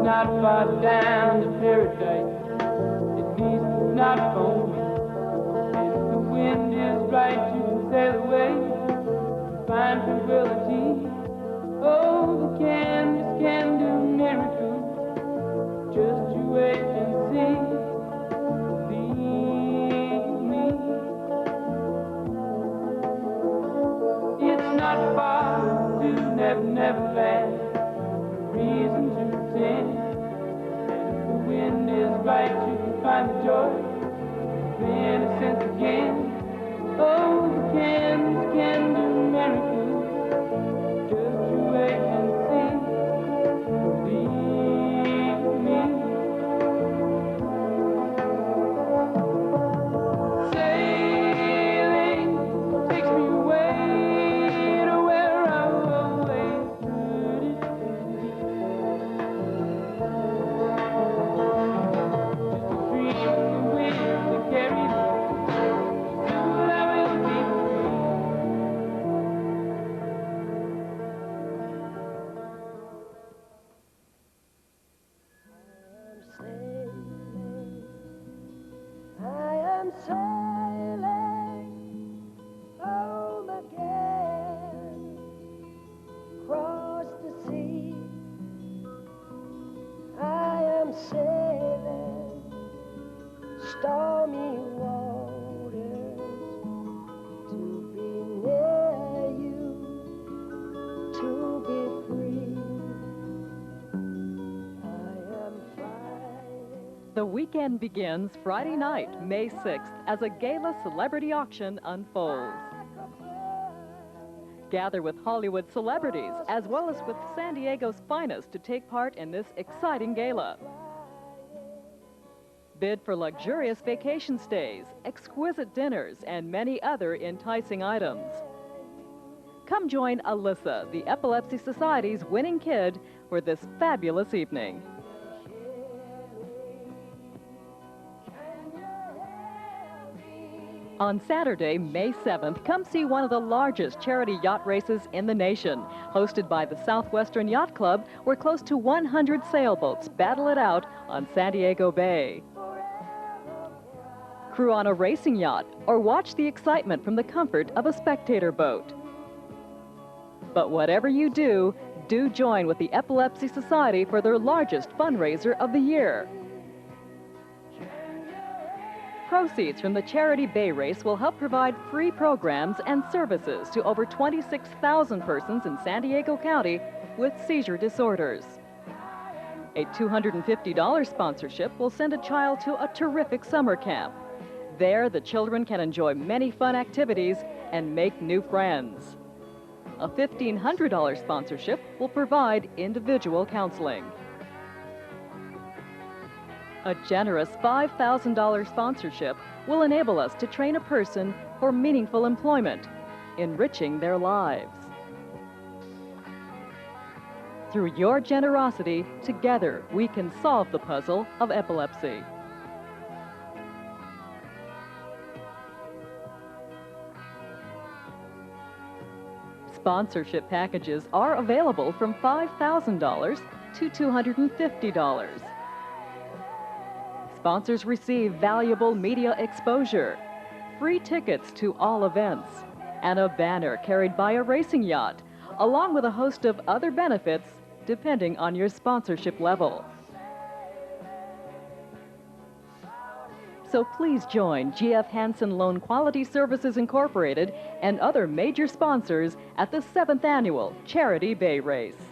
Not far down to paradise, at least it's not for me. And if the wind is right, you can sail away and find tranquility. Oh, the canvas can do miracles, just you wait and see. Believe me, it's not far to Never, Never Land. Reason to pretend. The wind is right, you can find the joy of innocence again. Oh, the canvas can do miracles, just you wait and see. Believe me. Sailing takes me away to where I always could. Sailing home again, across the sea. I am sailing stormy waters to be near you, to be free. I am fighting. The weekend begins Friday night, May 6th, as a gala celebrity auction unfolds. Gather with Hollywood celebrities, as well as with San Diego's finest, to take part in this exciting gala. Bid for luxurious vacation stays, exquisite dinners, and many other enticing items. Come join Alyssa, the Epilepsy Society's winning kid, for this fabulous evening. On Saturday, May 7th, come see one of the largest charity yacht races in the nation, hosted by the Southwestern Yacht Club, where close to 100 sailboats battle it out on San Diego Bay. Crew on a racing yacht, or watch the excitement from the comfort of a spectator boat. But whatever you do join with the Epilepsy Society for their largest fundraiser of the year. Proceeds from the Charity Bay Race will help provide free programs and services to over 26,000 persons in San Diego County with seizure disorders. A $250 sponsorship will send a child to a terrific summer camp. There, the children can enjoy many fun activities and make new friends. A $1,500 sponsorship will provide individual counseling. A generous $5,000 sponsorship will enable us to train a person for meaningful employment, enriching their lives. Through your generosity, together we can solve the puzzle of epilepsy. Sponsorship packages are available from $5,000 to $250. Sponsors receive valuable media exposure, free tickets to all events, and a banner carried by a racing yacht, along with a host of other benefits depending on your sponsorship level. So please join G.F. Hansen Loan Quality Services Incorporated and other major sponsors at the 7th Annual Charity Bay Race.